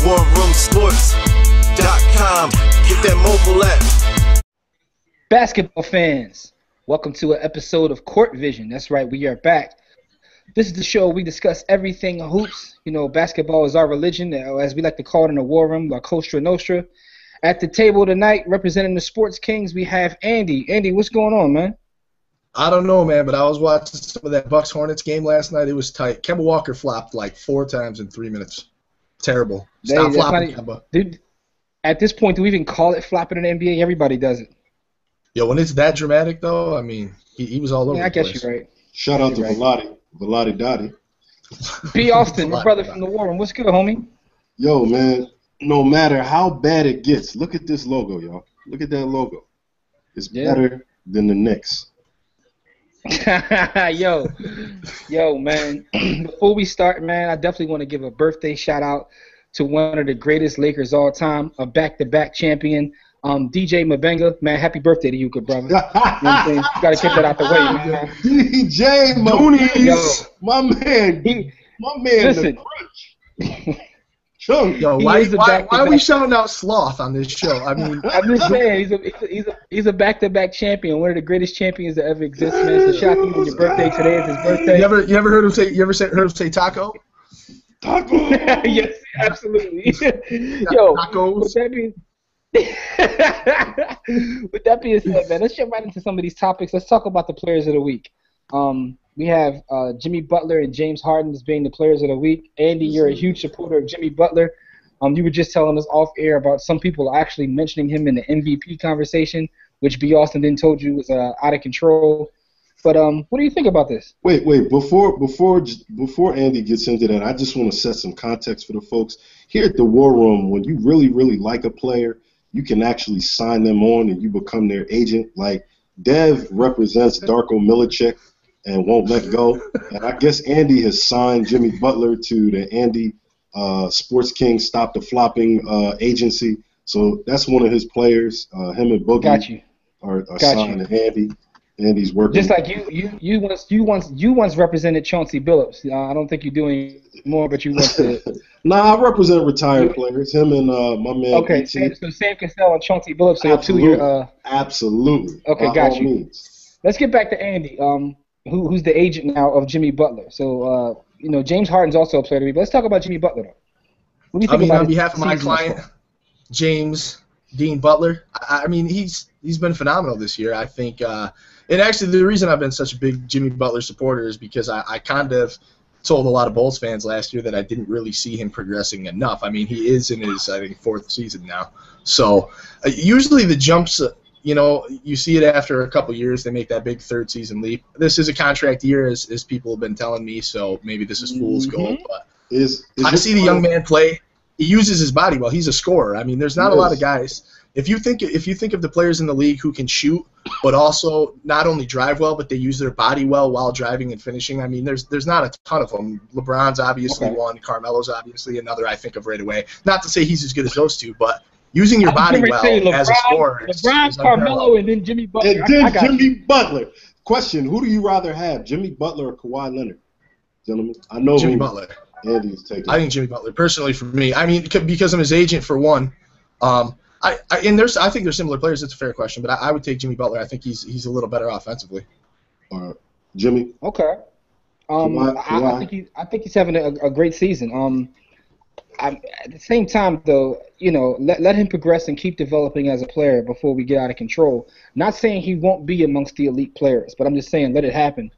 warroomsports.com. Get that mobile app. Basketball fans, welcome to an episode of Court Vision. That's right, we are back. This is the show we discuss everything hoops. You know, basketball is our religion, as we like to call it in the war room, La Costa Nostra. At the table tonight, representing the Sports Kings, we have Andy. Andy, what's going on, man? I don't know, man, but I was watching some of that Bucks-Hornets game last night. It was tight. Kemba Walker flopped like 4 times in 3 minutes. Terrible. Stop flopping, Kemba. Dude, at this point, do we even call it flopping in the NBA? Everybody does it. Yo, when it's that dramatic, though, I mean, he was all over the place. I guess you're right. Shout out to Velati Dottie. B. Austin, my brother from the war room. What's good, homie? Yo, man, no matter how bad it gets, look at this logo, y'all. Look at that logo. It's better than the Knicks. Yo, man. Before we start, man, I definitely want to give a birthday shout out to one of the greatest Lakers all time, a back-to-back champion, DJ Mabenga. Man, happy birthday to you, good brother. You know what I'm saying? You gotta get that out the way, man. DJ Mabenga, my man, listen. The crunch. Yo, why are we shouting out sloth on this show? I mean, I'm just saying he's a back-to-back champion, one of the greatest champions that ever exist, man. So shout out to you on your birthday. Today is his birthday. You ever heard him say? Heard him say taco? Taco. Yes, absolutely. Yo, tacos. With that being said, man, let's jump right into some of these topics. Let's talk about the players of the week. We have Jimmy Butler and James Harden as being the players of the week. Andy, you're a huge supporter of Jimmy Butler. You were just telling us off air about some people actually mentioning him in the MVP conversation, which B. Austin then told you was out of control. But what do you think about this? Wait. Before Andy gets into that, I just want to set some context for the folks. Here at the War Room, when you really, really like a player, you can actually sign them on and you become their agent. Like Dev represents Darko Milicic and won't let go. And I guess Andy has signed Jimmy Butler to the Andy Sports King Stop the Flopping agency. So that's one of his players. Him and Boogie are signed to Andy. Andy's working. Just like you once represented Chauncey Billups. I don't think you're doing more, but you want to. Nah, I represent retired players. Him and my man. Okay, so Sam Cassell and Chauncey Billups. So absolutely. Absolutely. Okay, got you. Means. Let's get back to Andy. Who's the agent now of Jimmy Butler. So, James Harden's also a player to me. But let's talk about Jimmy Butler, though. What do you think about on behalf of my client, James Dean Butler, I mean, he's been phenomenal this year. I think, and actually the reason I've been such a big Jimmy Butler supporter is because I kind of told a lot of Bulls fans last year that I didn't really see him progressing enough. I mean, he is in his, I think, 4th season now. So usually the jumps – you see it after a couple years. They make that big 3rd season leap. This is a contract year, as people have been telling me, so maybe this is fool's gold. But I see the young man play. He uses his body well. He's a scorer. I mean, there's not a lot of guys. If you think of the players in the league who can shoot, but also not only drive well, but they use their body well while driving and finishing, I mean, there's not a ton of them. LeBron's obviously one. Carmelo's obviously another I think of right away. Not to say he's as good as those two, but using your body well as a scorer. LeBron, Carmelo, and then Jimmy Butler. And then Jimmy Butler. Question, who do you rather have, Jimmy Butler or Kawhi Leonard? Gentlemen, I know Jimmy Butler. Andy's taking I think Jimmy Butler, personally for me. I mean, because I'm his agent for one. I think they're similar players. It's a fair question, but I would take Jimmy Butler. I think he's a little better offensively. Jimmy? Okay. Kawhi? I think he's having a great season. At the same time, though, let him progress and keep developing as a player before we get out of control. Not saying he won't be amongst the elite players, but I'm just saying let it happen.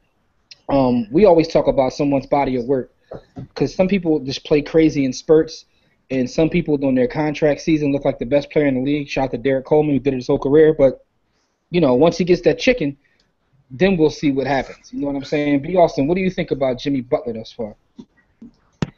We always talk about someone's body of work because some people just play crazy in spurts, and some people during their contract season look like the best player in the league. Shout out to Derek Coleman, who did it his whole career. But, once he gets that chicken, then we'll see what happens. You know what I'm saying? B. Austin, what do you think about Jimmy Butler thus far?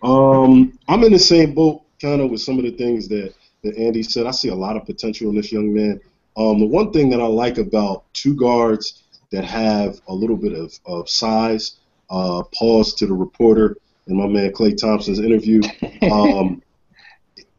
I'm in the same boat kind of with some of the things that Andy said. I see a lot of potential in this young man. The one thing that I like about two guards that have a little bit of size, pause to the reporter in my man Klay Thompson's interview,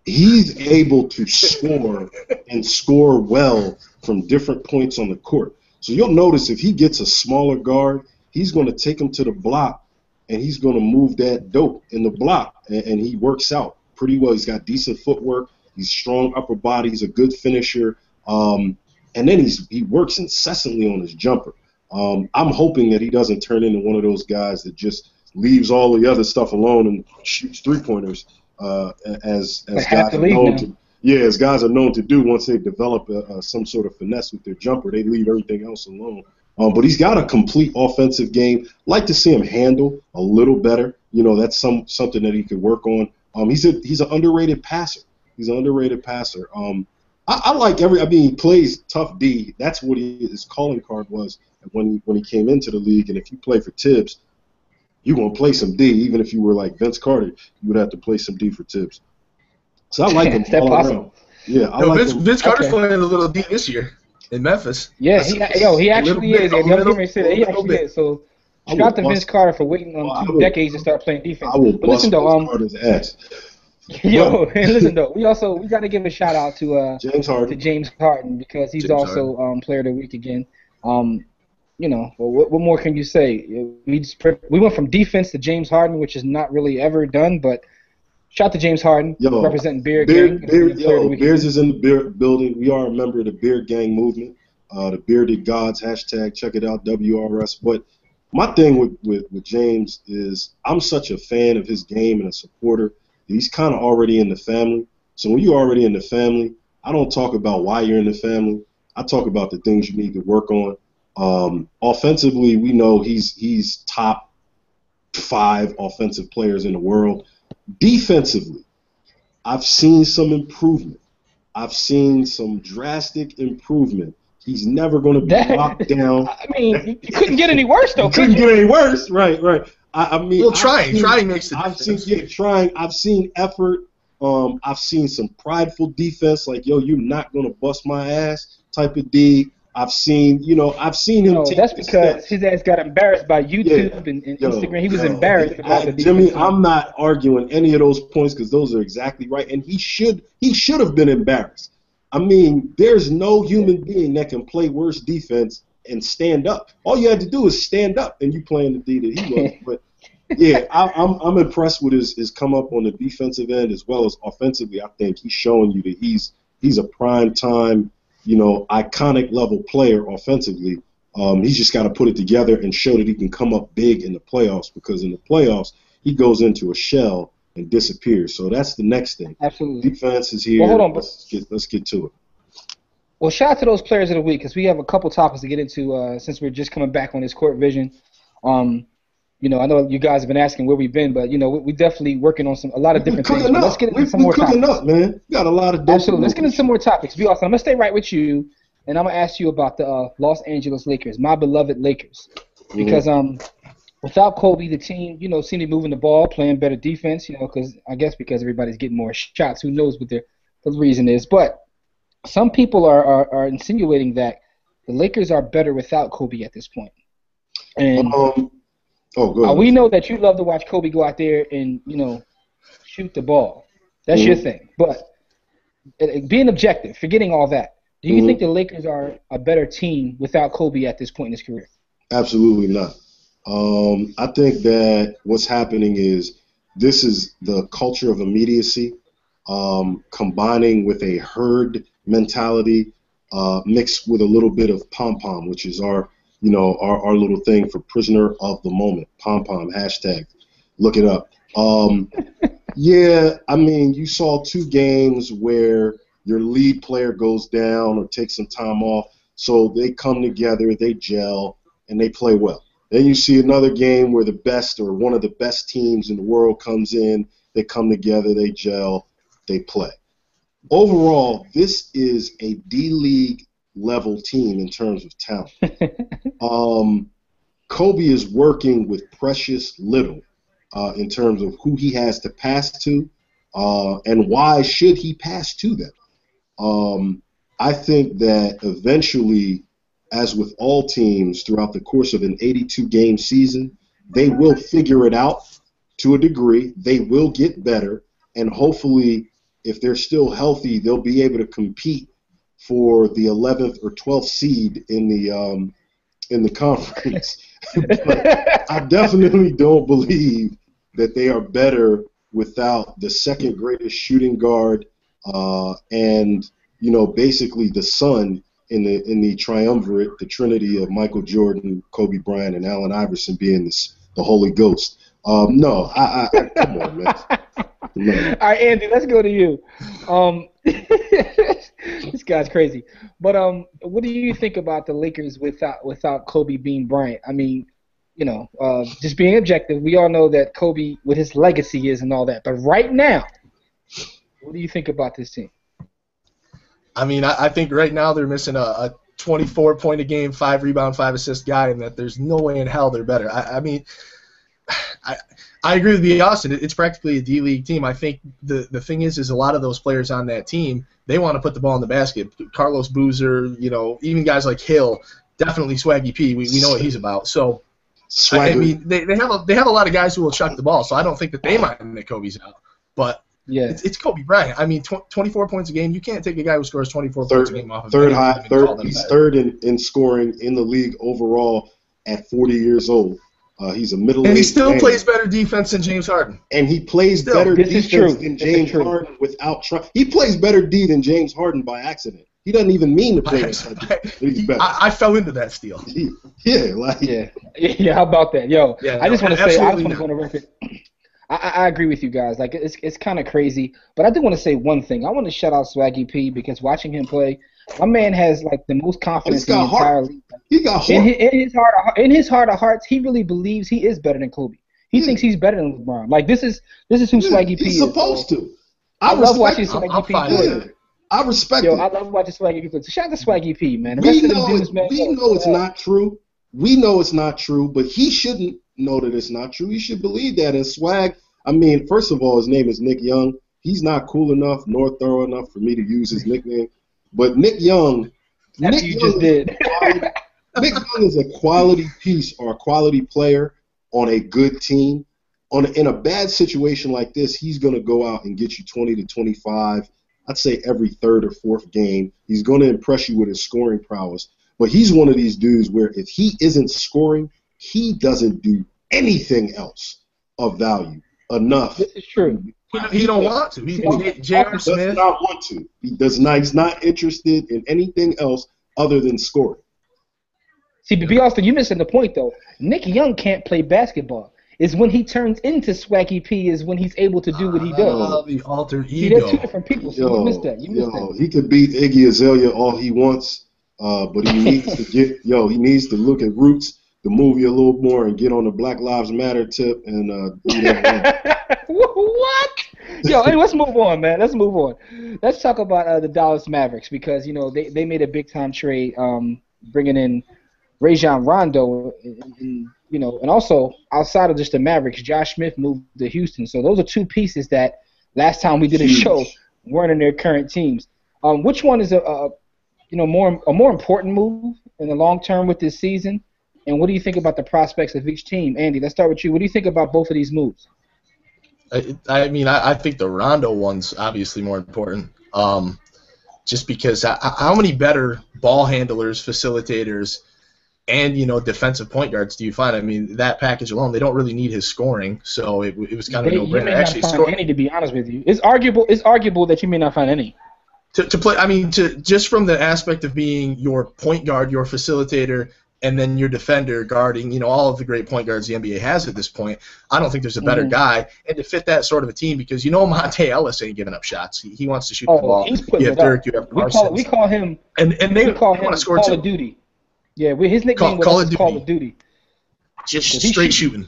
he's able to score and score well from different points on the court. So you'll notice if he gets a smaller guard, he's going to take him to the block, and he's going to move that dope in the block, and he works out pretty well. He's got decent footwork. He's strong upper body. He's a good finisher. And then he works incessantly on his jumper. I'm hoping that he doesn't turn into one of those guys that just leaves all the other stuff alone and shoots three-pointers as guys are known to. Yeah, as guys are known to do once they develop some sort of finesse with their jumper, they leave everything else alone. But he's got a complete offensive game. Like to see him handle a little better. You know, that's something that he could work on. He's an underrated passer. He's an underrated passer. I like he plays tough D. That's what his calling card was when he came into the league. And if you play for Tibbs, you're going to play some D. Even if you were like Vince Carter, you would have to play some D for Tibbs. So I like him all around. Yeah, Vince Carter's playing a little D this year in Memphis. Yeah, he actually is. He actually is. So shout out to Vince Carter for waiting on 2 decades to start playing defense. But listen though, Carter's ass. And listen though, we got to give a shout out to James Harden because he's also player of the week again. You know, what more can you say? We went from defense to James Harden, which is not really ever done, but. Shout out to James Harden, representing Beard Gang. Beards is in the building. We are a member of the Beard Gang movement, the Bearded Gods, #, check it out, WRS. But my thing with James is I'm such a fan of his game and a supporter. He's kind of already in the family. So when you're already in the family, I don't talk about why you're in the family. I talk about the things you need to work on. Offensively, we know he's top 5 offensive players in the world. Defensively, I've seen some improvement. I've seen some drastic improvement. He's never going to be locked down. I mean, you couldn't get any worse, though. Couldn't get any worse, right? I mean, well, trying makes the difference. Trying. I've seen effort. I've seen some prideful defense, like you're not going to bust my ass type of D. I've seen him. That's because his ass got embarrassed by YouTube and Instagram. He was embarrassed about the Jimmy, I'm not arguing any of those points because those are exactly right, and he should have been embarrassed. I mean, there's no human being that can play worse defense and stand up. All you had to do is stand up, and you playing the D that he was. But yeah, I'm impressed with his come up on the defensive end as well as offensively. I think he's showing you that he's a prime time. Iconic level player offensively. He's just got to put it together and show that he can come up big in the playoffs because in the playoffs, he goes into a shell and disappears. So that's the next thing. Absolutely. Defense is here. Well, hold on, let's get to it. Well, shout out to those players of the week because we have a couple topics to get into since we're just coming back on this court vision. I know you guys have been asking where we've been, but we're definitely working on a lot of different things. Let's get into some more topics. We're cooking up, man. We got a lot of Absolutely. Let's get into some more topics. I'm gonna stay right with you, and I'm gonna ask you about the Los Angeles Lakers, my beloved Lakers, because without Kobe, the team seemed to be moving the ball, playing better defense. Because everybody's getting more shots. Who knows what the reason is? But some people are insinuating that the Lakers are better without Kobe at this point, and. We know that you love to watch Kobe go out there and, shoot the ball. That's your thing. But being objective, forgetting all that, do you think the Lakers are a better team without Kobe at this point in his career? Absolutely not. I think that what's happening is this is the culture of immediacy combining with a herd mentality mixed with a little bit of pom-pom, which is our little thing for prisoner of the moment, pom-pom, #, look it up. You saw 2 games where your lead player goes down or takes some time off, so they come together, they gel, and they play well. Then you see another game where the best or one of the best teams in the world comes in, they come together, they gel, they play. Overall, this is a D-League level team in terms of talent. Kobe is working with precious little in terms of who he has to pass to and why should he pass to them. I think that eventually, as with all teams throughout the course of an 82-game season, they will figure it out to a degree. They will get better, and hopefully, if they're still healthy, they'll be able to compete for the 11th or 12th seed in the conference. But I definitely don't believe that they are better without the second greatest shooting guard and basically the son in the triumvirate, the trinity of Michael Jordan, Kobe Bryant, and Allen Iverson being the Holy Ghost. No, I come on, man. No. All right, Andy, let's go to you. This guy's crazy. But what do you think about the Lakers without Kobe Bean Bryant? I mean, just being objective, we all know that Kobe, what his legacy is and all that. But right now, what do you think about this team? I mean, I think right now they're missing a 24-point-a-game, 5-rebound, 5-assist guy, and that there's no way in hell they're better. I mean, I agree with B. Austin. It's practically a D-League team. I think the thing is a lot of those players on that team, they want to put the ball in the basket. Carlos Boozer, even guys like Hill, definitely Swaggy P. We know what he's about. So, I mean, they have a lot of guys who will chuck the ball, so I don't think that they mind that Kobe's out. But yeah, it's Kobe Bryant. I mean, 24 points a game. You can't take a guy who scores 24 points a game off of He's third in scoring in the league overall at 40 years old. He's a middle-aged and he still man. plays better defense than James Harden. And he plays better defense than James Harden without trying. He plays better D than James Harden by accident. He doesn't even mean to play. I fell into that steal. Yeah. How about that, yo? Yeah, I just want to say, I just want to go on the record. I agree with you guys. Like it's kind of crazy, but I do want to say one thing. I want to shout out Swaggy P because watching him play, my man has like the most confidence in the entire league. He got heart. In his heart of hearts, he really believes he is better than Kobe. He thinks he's better than LeBron. Like this is who Swaggy P is. He's supposed to. I love watching Swaggy P play. I respect it. I love watching Swaggy P play. So shout out to Swaggy P, man. We know it's not true. We know it's not true, but he shouldn't know that it's not true. He should believe that. And Swag, I mean, first of all, his name is Nick Young. He's not cool enough nor thorough enough for me to use his nickname. But Nick Young, Nick Young is a quality piece or a quality player on a good team. In a bad situation like this, he's going to go out and get you 20 to 25, I'd say every third or fourth game. He's going to impress you with his scoring prowess. But he's one of these dudes where if he isn't scoring, he doesn't do anything else of value enough. This is true. He don't want to. J.R. Smith does not want to. He does not. He's not interested in anything else other than scoring. See, but B. Austin, you're missing the point though. Nick Young can't play basketball. It's when he turns into Swaggy P is when he's able to do what he does. The alter ego. See, they're two different people. So you missed that. He could beat Iggy Azalea all he wants, but he needs to He needs to look at Roots, the movie, a little more and get on the Black Lives Matter tip and do that. What? Yo, hey, let's move on, man. Let's move on. Let's talk about the Dallas Mavericks because they made a big time trade, bringing in Rajon Rondo, and also outside of just the Mavericks, Josh Smith moved to Houston. So those are two pieces that last time we did a show weren't in their current teams. Which one is a more important move in the long term with this season? And what do you think about the prospects of each team? Andy, let's start with you. What do you think about both of these moves? I think the Rondo one's obviously more important. Just because how many better ball handlers, facilitators, and defensive point guards do you find? I mean, that package alone, they don't really need his scoring, so it was kind of a no-brainer. Actually, find any, to be honest with you, it's arguable that you may not find any. To play, I mean, just from the aspect of being your point guard, your facilitator, and then your defender guarding, all of the great point guards the NBA has at this point, I don't think there's a better guy. And to fit that sort of a team, because Monte Ellis ain't giving up shots. He wants to shoot the ball. You have Dirk, you have Parsons. We call him. And they call him want to score Call of Duty. Yeah, his nickname was Call of Duty. Just straight shooting.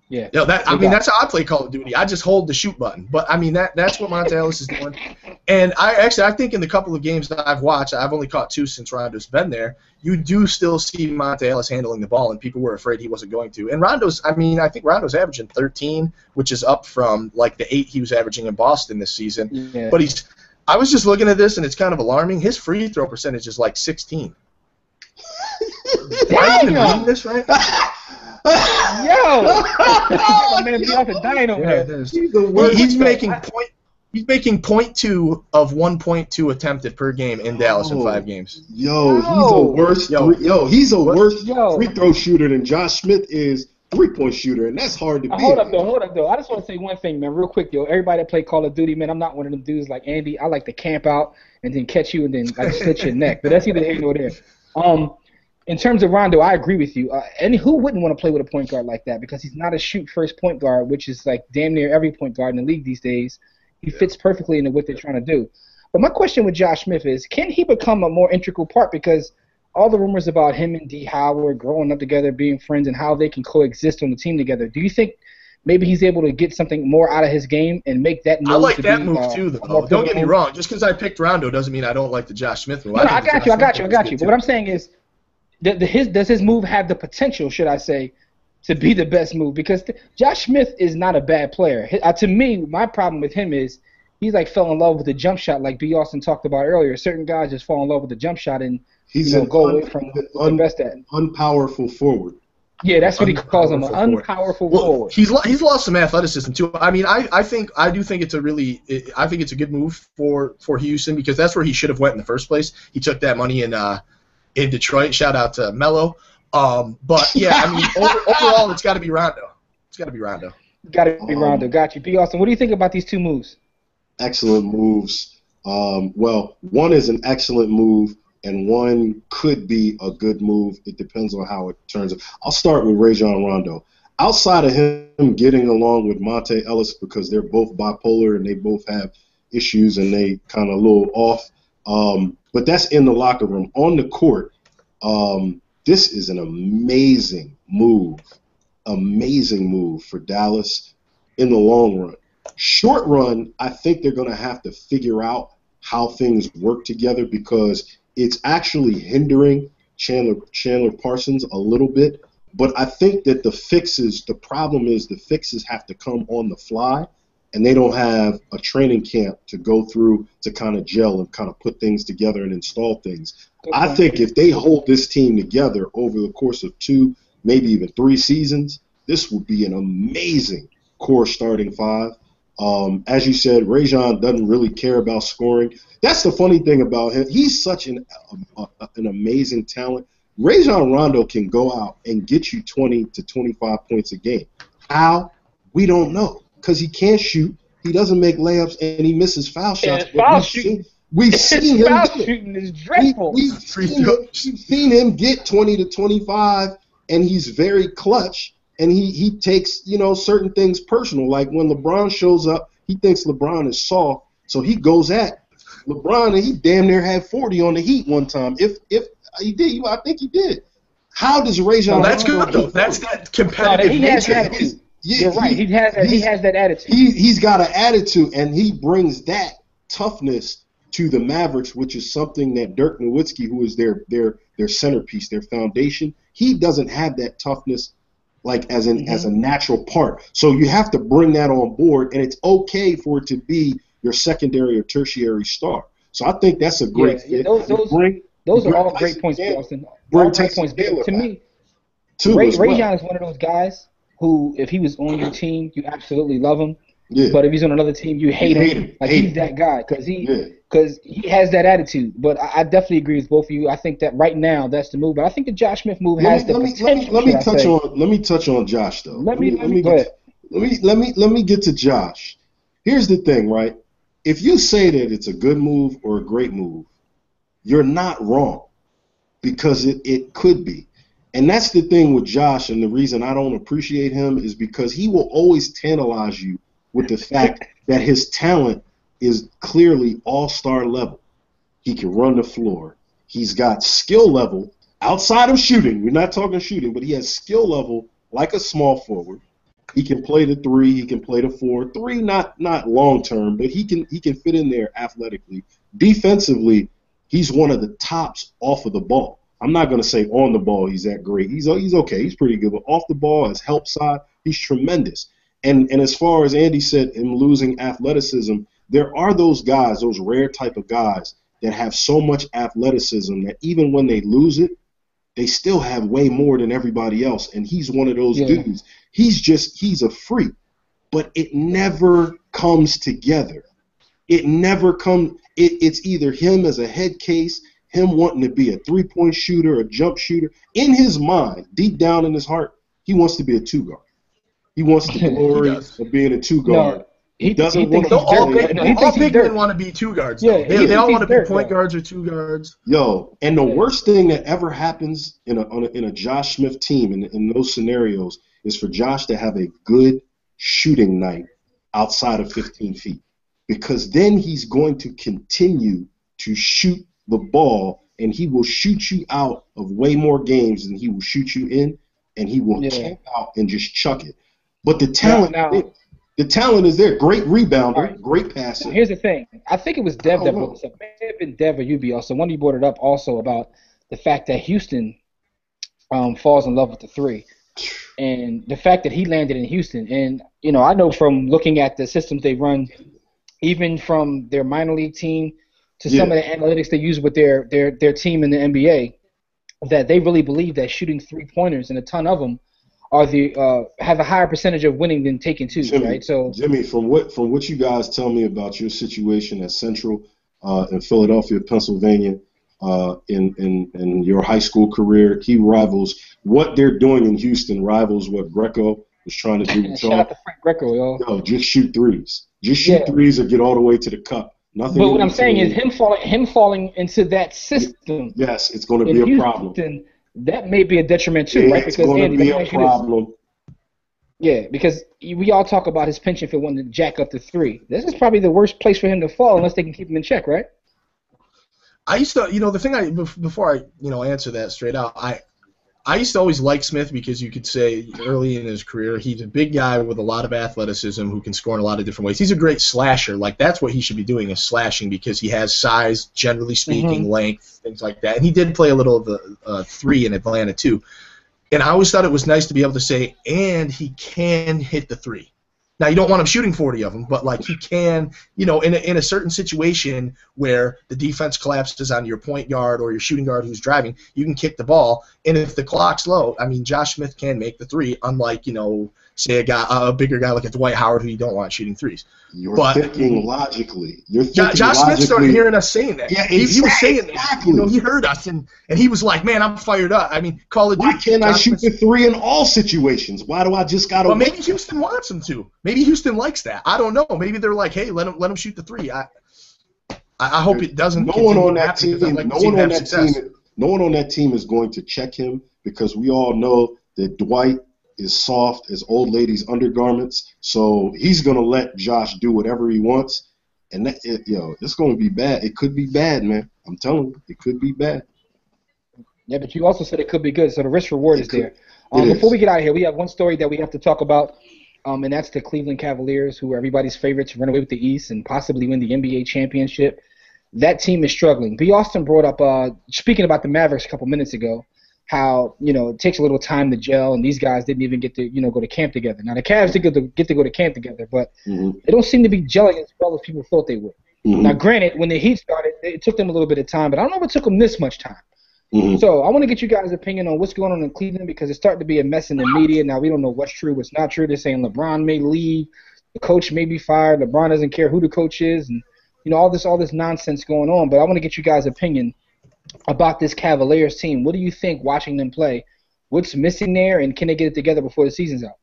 Yeah. That's how I play Call of Duty. I just hold the shoot button. But that's what Monte Ellis is doing. And I think in the couple of games that I've watched, I've only caught 2 since Rondo's been there. You do still see Monte Ellis handling the ball, and people were afraid he wasn't going to. And I think Rondo's averaging 13, which is up from like the 8 he was averaging in Boston this season. Yeah. But I was just looking at this, and it's kind of alarming. His free throw percentage is like 16. Am I even reading this right? Yo! My man be off the dying over there. He's making 0.2 of 1.2 attempted per game in Dallas in 5 games. He's a worse free throw shooter than Josh Smith is 3-point shooter, and that's hard to beat. Hold up, though. I just want to say one thing, man, real quick, yo. Everybody that play Call of Duty, man, I'm not one of them dudes like Andy. I like to camp out and then catch you and then like slit your neck. But that's either here nor there. In terms of Rondo, I agree with you. And who wouldn't want to play with a point guard like that? Because he's not a shoot-first point guard, which is like damn near every point guard in the league these days. He fits perfectly into what they're trying to do. But my question with Josh Smith is, can he become a more integral part? Because all the rumors about him and D. Howard growing up together, being friends, and how they can coexist on the team together, do you think maybe he's able to get something more out of his game and make that move? I like that move too, though. Don't get me wrong. Just because I picked Rondo doesn't mean I don't like the Josh Smith move. No, I got you. But what I'm saying is, does his move have the potential, should I say, to be the best move? Because Josh Smith is not a bad player. To me, my problem with him is he's like fell in love with the jump shot, like B. Austin talked about earlier. Certain guys just fall in love with the jump shot and go away from the best at it. Unpowerful forward. Yeah, that's what he calls him, an unpowerful forward. He's lost some athleticism too. I mean, I do think it's a good move for Houston, because that's where he should have went in the first place. He took that money in Detroit. Shout out to Melo. But yeah, I mean, overall, it's got to be Rondo. Got you. B. Austin, what do you think about these two moves? Excellent moves. Well, one is an excellent move, and one could be a good move. It depends on how it turns out. I'll start with Rajon Rondo. Outside of him getting along with Monte Ellis, because they're both bipolar and they both have issues and they kind of a little off, but that's in the locker room. On the court, this is an amazing move for Dallas in the long run. Short run, I think they're going to have to figure out how things work together, because it's actually hindering Chandler Parsons a little bit. But I think that the problem is the fixes have to come on the fly, and they don't have a training camp to go through to kind of gel and kind of put things together and install things. Okay. I think if they hold this team together over the course of 2, maybe even 3 seasons, this would be an amazing core starting 5. As you said, Rajon doesn't really care about scoring. That's the funny thing about him. He's such an amazing talent. Rajon Rondo can go out and get you 20 to 25 points a game. How? We don't know, because he can't shoot. He doesn't make layups, and he misses foul shots. We've seen him. Foul shooting is dreadful. We've seen him get 20 to 25, and he's very clutch. And he takes, certain things personal. Like when LeBron shows up, he thinks LeBron is soft, so he goes at LeBron, and he damn near had 40 on the Heat one time. If he did, I think he did. How does Rajon? Well, that's good though. That's that competitive nature. You're right. He has that attitude. He's got an attitude, and he brings that toughness to the Mavericks, which is something that Dirk Nowitzki, who is their centerpiece, their foundation, he doesn't have that toughness like as a natural part. So you have to bring that on board, and it's okay for it to be your secondary or tertiary star. So I think that's a great fit. Those are all great points, Austin. All great points. To me, Rajon is one of those guys who, if he was on your team, you absolutely love him. Yeah. But if he's on another team, you hate him. He's that guy because he has that attitude. But I definitely agree with both of you. I think that right now that's the move. But I think the Josh Smith move has the potential. Let me touch on Josh though. Let me get to Josh. Here's the thing, right? If you say that it's a good move or a great move, you're not wrong, because it could be. And that's the thing with Josh, and the reason I don't appreciate him is because he will always tantalize you with the fact that his talent is clearly all-star level. He can run the floor. He's got skill level outside of shooting. We're not talking shooting, but he has skill level like a small forward. He can play the 3. He can play the 4. 3, not long-term, but he can fit in there athletically. Defensively, he's one of the tops off of the ball. I'm not going to say on the ball he's that great. He's okay. He's pretty good. But off the ball, his help side, he's tremendous. And as far as Andy said, him losing athleticism, there are those guys, those rare type of guys that have so much athleticism that even when they lose it, they still have way more than everybody else. And he's one of those dudes. He's a freak. But it never comes together. It never comes. It's either him as a head case, him wanting to be a 3-point shooter, a jump shooter. In his mind, deep down in his heart, He wants to be a two guard. He wants the glory of being a two guard. No, he doesn't want to. All big men want to be two guards. Though. Yeah, they all want to be point guards or two guards. Yo, and the worst thing that ever happens in a Josh Smith team in those scenarios is for Josh to have a good shooting night outside of 15 feet, because then he's going to continue to shoot the ball, and he will shoot you out of way more games than he will shoot you in, and he will camp out and just chuck it. But the talent, the talent is there. Great rebounder, great passer. Here's the thing. I think it was Dev that brought this up. It may have been Dev or UB also. One of you brought it up also about the fact that Houston falls in love with the three. And the fact that he landed in Houston. And, I know from looking at the systems they run, even from their minor league team to some of the analytics they use with their team in the NBA, that they really believe that shooting three-pointers, and a ton of them, are have a higher percentage of winning than taking twos, right? So Jimmy, from what you guys tell me about your situation at Central in Philadelphia, Pennsylvania, in your high school career, he rivals what they're doing in Houston rivals what Greco was trying to do with Shout out to Frank Greco, yo. No, just shoot threes. Just shoot threes or get all the way to the cup. Nothing. But what I'm saying is him falling into that system. Yes, it's going to be a problem. That may be a detriment too, right? Because it's going to be a problem. Yeah, because we all talk about his penchant for wanting to jack up the three. This is probably the worst place for him to fall unless they can keep him in check, right? I used to, the thing before I, answer that straight out, I used to always like Smith because you could say early in his career he's a big guy with a lot of athleticism who can score in a lot of different ways. He's a great slasher. Like, that's what he should be doing, is slashing, because he has size, generally speaking, length, things like that. And he did play a little of the three in Atlanta too. And I always thought it was nice to be able to say, and he can hit the three. Now, you don't want him shooting 40 of them, but, like, he can, in a certain situation where the defense collapses on your point guard or your shooting guard who's driving, you can kick the ball. And if the clock's low, I mean, Josh Smith can make the three, unlike, say a bigger guy like a Dwight Howard who you don't want shooting threes. You're thinking logically. Josh Smith started hearing us saying that. Yeah, he was saying that. He heard us, and he was like, man, I'm fired up. I mean, Call of Duty. Why can't I shoot the three in all situations? Why do I just got to Well, maybe Houston wants him to. Maybe Houston likes that. I don't know. Maybe they're like, hey, let him shoot the three. I hope it doesn't. No one on that team. No one on that team is going to check him, because we all know that Dwight is soft as old ladies' undergarments, so he's gonna let Josh do whatever he wants, and it's gonna be bad. It could be bad, man. I'm telling you, it could be bad. Yeah, but you also said it could be good, so the risk reward is there. Before we get out of here, we have one story that we have to talk about, and that's the Cleveland Cavaliers, who are everybody's favorite to run away with the East and possibly win the NBA championship. That team is struggling. B. Austin brought up, speaking about the Mavericks a couple minutes ago, how, it takes a little time to gel, and these guys didn't even get to, go to camp together. Now, the Cavs did get to go to camp together, but they don't seem to be gelling as well as people thought they would. Now, granted, when the Heat started, it took them a little bit of time, but I don't know if it took them this much time. So I want to get you guys' opinion on what's going on in Cleveland, because it's starting to be a mess in the media. Now, we don't know what's true, what's not true. They're saying LeBron may leave, the coach may be fired, LeBron doesn't care who the coach is, and, all this nonsense going on. But I want to get you guys' opinion about this Cavaliers team. What do you think watching them play? What's missing there, and can they get it together before the season's out?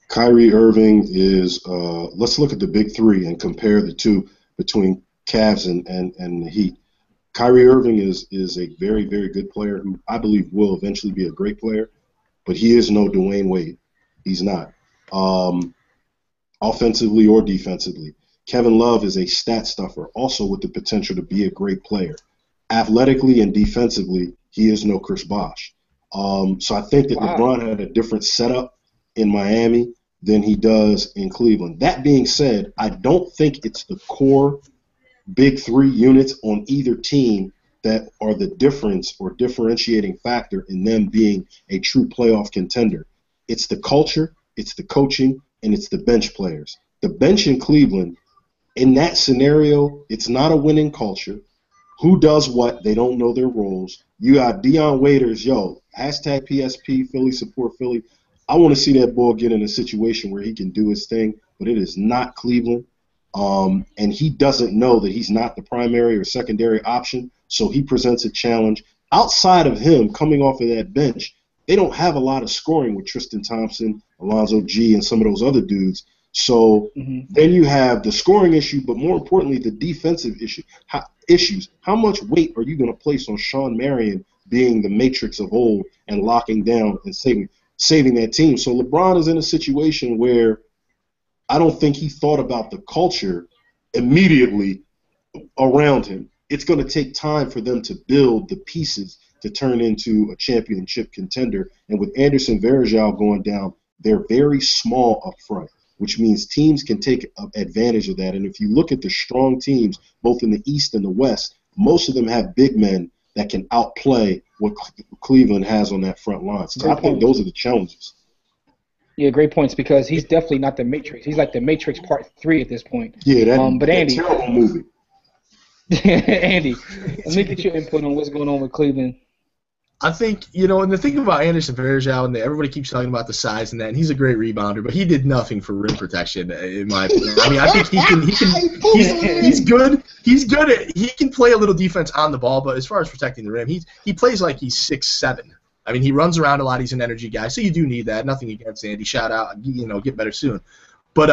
Kyrie Irving is let's look at the big three and compare the two between Cavs and the Heat. Kyrie Irving is a very, very good player who I believe will eventually be a great player, but he is no Dwayne Wade. He's not. Offensively or defensively. Kevin Love is a stat stuffer, also with the potential to be a great player. Athletically and defensively, he is no Chris Bosh. So I think that LeBron had a different setup in Miami than he does in Cleveland. That being said, I don't think it's the core big three units on either team that are the difference or differentiating factor in them being a true playoff contender. It's the culture, it's the coaching, and it's the bench players. The bench in Cleveland, in that scenario, it's not a winning culture. Who does what? They don't know their roles. You got Dion Waiters, hashtag PSP, Philly support Philly. I want to see that boy get in a situation where he can do his thing, but it is not Cleveland. And he doesn't know that he's not the primary or secondary option, so he presents a challenge. Outside of him coming off of that bench, they don't have a lot of scoring with Tristan Thompson, Alonzo G, and some of those other dudes. So then you have the scoring issue, but more importantly, the defensive issues. How much weight are you going to place on Sean Marion being the matrix of old and locking down and saving that team? So LeBron is in a situation where I don't think he thought about the culture immediately around him. It's going to take time for them to build the pieces to turn into a championship contender. And with Anderson Varejao going down, they're very small up front, which means teams can take advantage of that. And if you look at the strong teams, both in the East and the West, most of them have big men that can outplay what Cleveland has on that front line. So I think those are the challenges. Yeah, great points, because he's definitely not the Matrix. He's like the Matrix Part 3 at this point. Yeah, but Andy, terrible movie. Andy, let me get your input on what's going on with Cleveland. I think, and the thing about Anderson Varejao, and everybody keeps talking about the size and that, and he's a great rebounder, but he did nothing for rim protection, in my opinion. I mean, I think he's good. He's good he can play a little defense on the ball, but as far as protecting the rim, he plays like he's 6'7". I mean, he runs around a lot. He's an energy guy, so you do need that. Nothing against Andy. Shout out, get better soon. But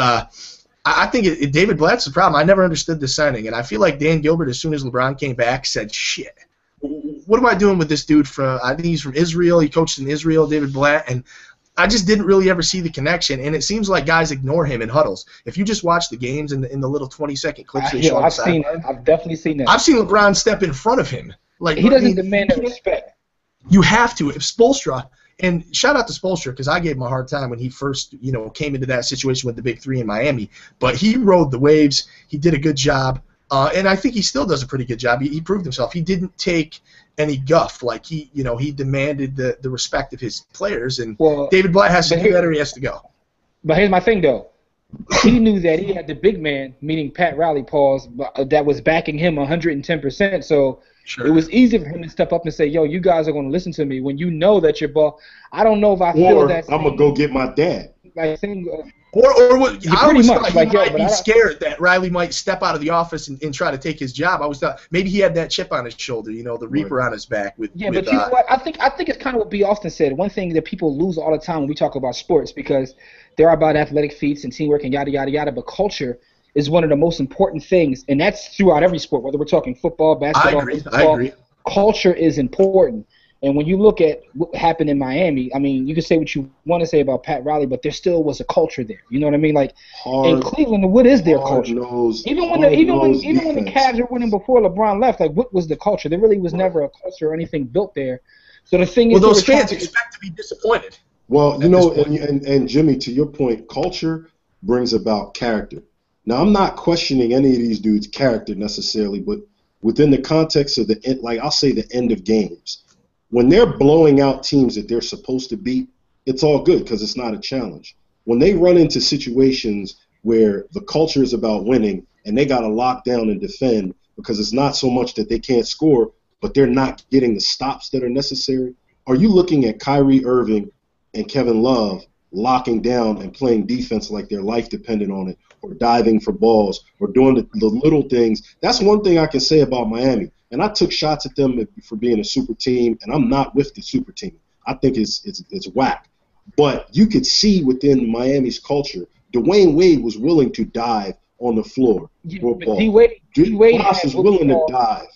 I think David Blatt's the problem. I never understood this signing, and I feel like Dan Gilbert, as soon as LeBron came back, said, shit, what am I doing with this dude I think he's from Israel. He coached in Israel, David Blatt, and I just didn't really ever see the connection, and it seems like guys ignore him in huddles. If you just watch the games in the little 20-second clips they show on the sideline, I've definitely seen that. I've seen LeBron step in front of him. Like he doesn't demand that respect. You have to. If Spoelstra, and shout out to Spoelstra, because I gave him a hard time when he first, came into that situation with the Big Three in Miami, but he rode the waves. He did a good job. And I think he still does a pretty good job. He proved himself. He didn't take any guff. Like he demanded the respect of his players. And David Blatt has to do that, or he has to go. But here's my thing, though. He knew that he had the big man, meaning Pat Riley, that was backing him 110%. So it was easy for him to step up and say, "Yo, you guys are going to listen to me." When you know that your ball, I don't know if I feel that. I'm gonna go get my dad. Like Or what? I always thought he might be but scared that Riley might step out of the office and try to take his job. I was thought maybe he had that chip on his shoulder, the Reaper on his back. But you know what? I think it's kind of what B. Austin said. One thing that people lose all the time when we talk about sports, because they're about athletic feats and teamwork and yada yada yada, but culture is one of the most important things, and that's throughout every sport, whether we're talking football, basketball, I agree. Culture is important. And when you look at what happened in Miami, I mean, you can say what you want to say about Pat Riley, but there still was a culture there. You know what I mean? Like in Cleveland, what is their culture? Even when the Cavs were winning before LeBron left, like what was the culture? There really was never a culture or anything built there. So the thing is, those fans expect to be disappointed. Well, and Jimmy, to your point, culture brings about character. Now, I'm not questioning any of these dudes' character necessarily, but within the context of I'll say the end of games. When they're blowing out teams that they're supposed to beat, it's all good because it's not a challenge. When they run into situations where the culture is about winning and they got to lock down and defend because it's not so much that they can't score, but they're not getting the stops that are necessary, are you looking at Kyrie Irving and Kevin Love locking down and playing defense like their life depended on it, or diving for balls, or doing the little things? That's one thing I can say about Miami. And I took shots at them for being a super team, and I'm not with the super team. I think it's whack. But you could see within Miami's culture, Dwayne Wade was willing to dive on the floor for a ball. D-Wade was willing to dive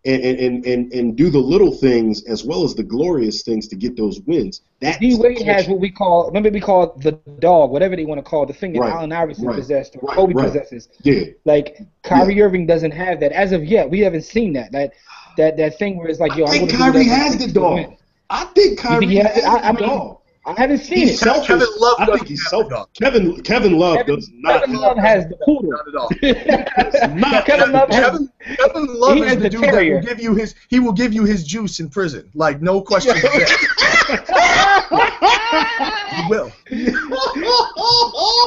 and do the little things as well as the glorious things to get those wins. D-Wade has what we call the dog, whatever they want to call it, the thing that Allen Iverson possessed or Kobe possesses. Yeah. Like Kyrie Irving doesn't have that as of yet. We haven't seen that thing where it's like, yo, I think Kyrie has the dog. I think Kyrie has the dog. I haven't seen it. Kevin Love I think he's selfish. Kevin Love does not. Kevin Love has the poodle. Not at all. Kevin Love is the dude that will give you his juice in prison. Like, no question. He will.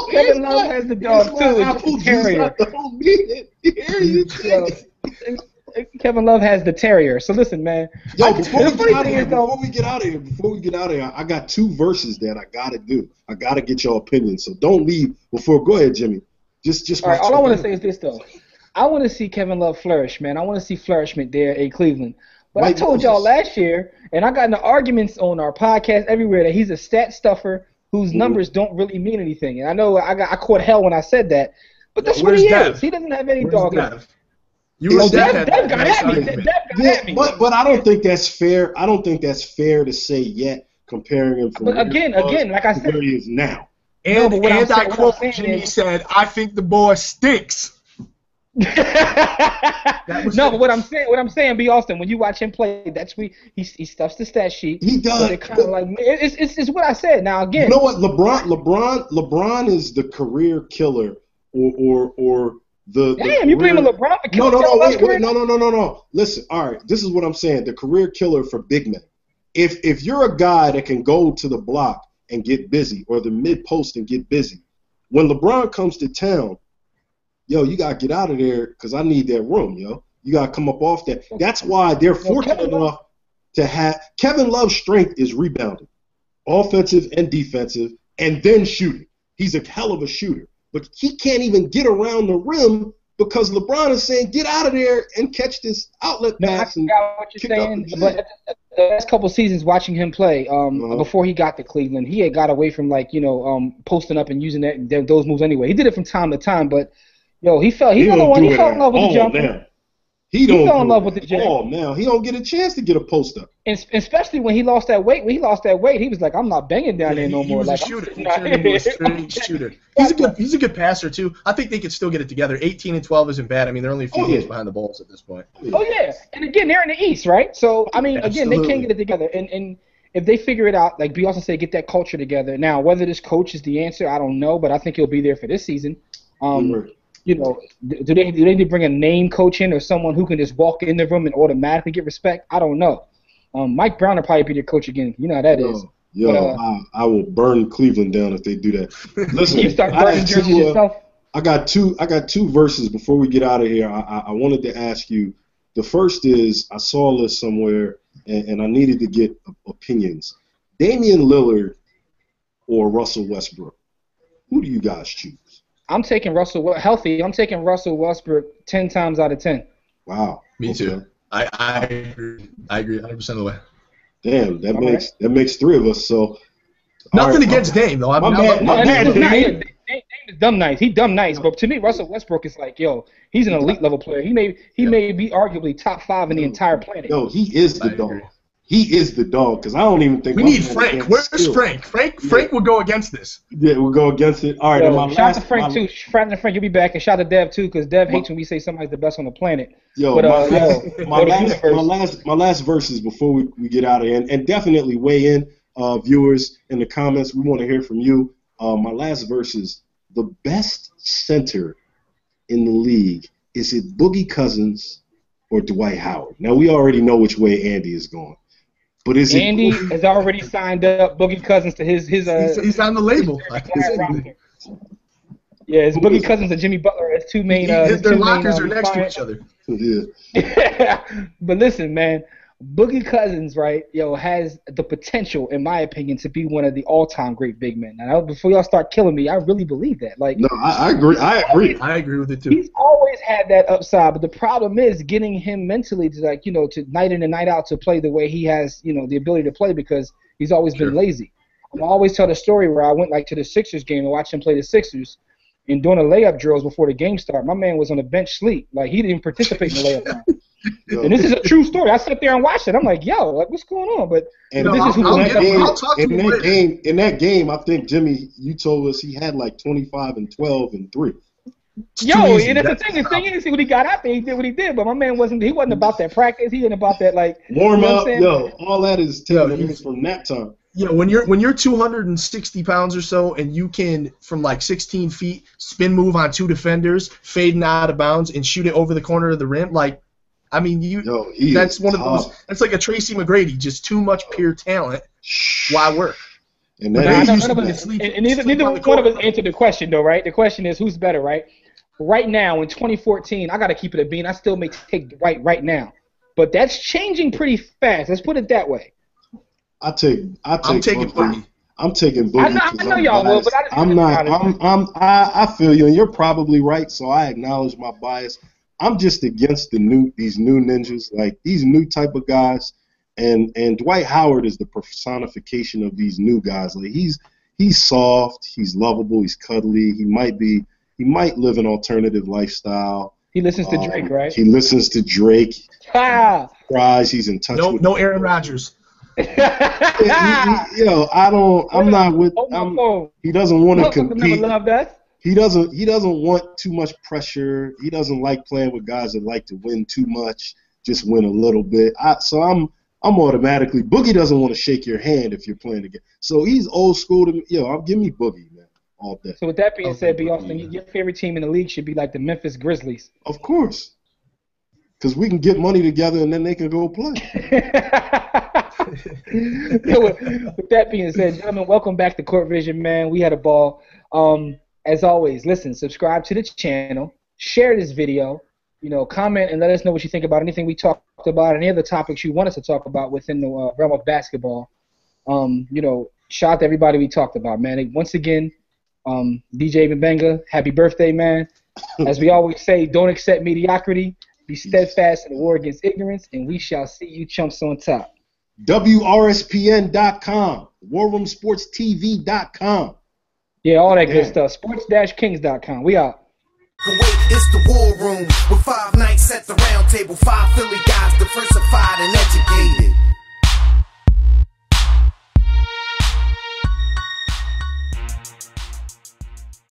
Kevin Love has the dog too. It's the terrier. Kevin Love has the terrier. So listen, man. Yo, before we get out of here, I got two verses that I gotta do. I gotta get your opinion. So don't leave before. Go ahead, Jimmy. Just. All right. All I want to say is this though. I want to see Kevin Love flourish, man. I want to see flourishment there in Cleveland. But I told y'all last year, and I got into arguments on our podcast everywhere, that he's a stat stuffer whose numbers don't really mean anything. And I know I caught hell when I said that, but that's what he is. He doesn't have any dog in him. Dev got at me. But I don't think that's fair. I don't think that's fair to say yet, comparing him from again, like I said, where he is now. And I quote Jimmy said, "I think the boy stinks." No, but what I'm saying, B. Austin, when you watch him play, that's he stuffs the stat sheet. He does. It kind of like it's what I said. Now again, you know what? LeBron is the career killer, or the damn. You blaming LeBron for killing? No. Listen, all right. This is what I'm saying. The career killer for big men. If you're a guy that can go to the block and get busy, or the mid post and get busy, when LeBron comes to town, yo, you gotta get out of there because I need that room, yo. You gotta come up off that. That's why they're fortunate enough to have Kevin Love's strength is rebounding, offensive and defensive, and then shooting. He's a hell of a shooter, but he can't even get around the rim because LeBron is saying, "Get out of there and catch this outlet pass." I got what you're saying, but the last couple seasons watching him play, before he got to Cleveland, he had got away from posting up and using those moves anyway. He did it from time to time, but yo, he fell in love with the jumper. He fell in love with the jumper. Oh, now he don't get a chance to get a post up. And especially when he lost that weight. When he lost that weight, he was like, "I'm not banging down there no more." He was a shooter. He turned into a straight shooter. He's a good passer too. I think they could still get it together. 18 and 12 isn't bad. I mean, they're only a few games behind the Bulls at this point. Oh yeah, and again, they're in the East, right? So I mean, again, they can't get it together. And if they figure it out, like B also said, get that culture together. Now, whether this coach is the answer, I don't know, but I think he'll be there for this season. You know, do they need to bring a name coach in or someone who can just walk in the room and automatically get respect? I don't know. Mike Brown will probably be their coach again. You know how that is. I will burn Cleveland down if they do that. Listen, you start burning yourself. I got two verses before we get out of here. I wanted to ask you. The first is I saw this somewhere and I needed to get opinions. Damian Lillard or Russell Westbrook? Who do you guys choose? I'm taking Russell healthy. I'm taking Russell Westbrook 10 times out of 10. Wow. Me too. I agree 100% of the way. Damn, that makes three of us. So nothing against Dame though. Dame is dumb nice. He dumb nice, but to me, Russell Westbrook is like, yo, he's an elite level player. He may be arguably top 5 in the entire planet. Yo, he is the dog. He is the dog because I don't even think we need Frank. Where's Frank? Frank will go against this. Yeah, we'll go against it. All right. Yo, shout out to Frank too. Shout out to Frank, you'll be back, and shout out to Dev too, because Dev hates when we say somebody's the best on the planet. Yo, my last verses before we get out of here, and definitely weigh in, viewers in the comments. We want to hear from you. My last verse is the best center in the league. Is it Boogie Cousins or Dwight Howard? Now we already know which way Andy is going. But Andy has already signed up Boogie Cousins to his he's on the label. Yeah, it's Boogie Cousins and Jimmy Butler as two main. Their lockers are next to each other. Yeah. But listen, man, Boogie Cousins, right, has the potential, in my opinion, to be one of the all-time great big men. Now, before y'all start killing me, I really believe that. No, I agree. I agree with it too. He's always had that upside, but the problem is getting him mentally to to night in and night out to play the way he has, the ability to play because he's always been lazy. I always tell the story where I went to the Sixers game and watched him play the Sixers. And doing the layup drills before the game started, my man was on the bench sleep. Like, he didn't participate in the layup. And this is a true story. I sat there and watched it. I'm like, yo, what's going on? But in that game, I think, Jimmy, you told us he had like 25 and 12 and 3. Yo, and that's the thing. The thing is, when he got out there, he did what he did. But my man wasn't about that practice. He wasn't about that, warm up. All that is from that time. Yeah, when you're 260 pounds or so and you can from 16 feet spin move on 2 defenders, fading out of bounds and shoot it over the corner of the rim, that's one of those. That's like a Tracy McGrady, just too much pure talent. Why work? And neither one of us answered the question though, right? The question is who's better, right? Right now in 2014, I got to keep it a bean. I still may take Dwight right now, but that's changing pretty fast. Let's put it that way. I'm taking Boogie. I'm taking Boogie. I know y'all will, but I'm not. I feel you, and you're probably right. So I acknowledge my bias. I'm just against these new ninjas, like these new type of guys. And Dwight Howard is the personification of these new guys. Like he's soft, he's lovable, he's cuddly. He might live an alternative lifestyle. He listens to Drake, right? He listens to Drake. Ha! Surprise, he's in touch with. No Aaron Rodgers. I'm not with. He doesn't want to compete. Love that. He doesn't want too much pressure. He doesn't like playing with guys that like to win too much, just win a little bit. So I'm automatically Boogie doesn't want to shake your hand if you're playing again. So he's old school to me. Give me Boogie, man, all day. So with that being said, B. Austin, your favorite team in the league should be like the Memphis Grizzlies. Of course, because we can get money together and then they can go play. With that being said, gentlemen, welcome back to Court Vision, man. We had a ball. As always, listen, subscribe to the channel, share this video, comment and let us know what you think about anything we talked about, any other topics you want us to talk about within the realm of basketball. Shout out to everybody we talked about, man. Once again, DJ Mbenga, happy birthday, man. As we always say, don't accept mediocrity. Be steadfast in the war against ignorance, and we shall see you chumps on top. WRSPN.com, WarRoomSportsTV.com. Yeah, all that good stuff. Sports-Kings.com. We out. Kuwait, it's the war room with 5 nights at the round table. 5 Philly guys, diversified.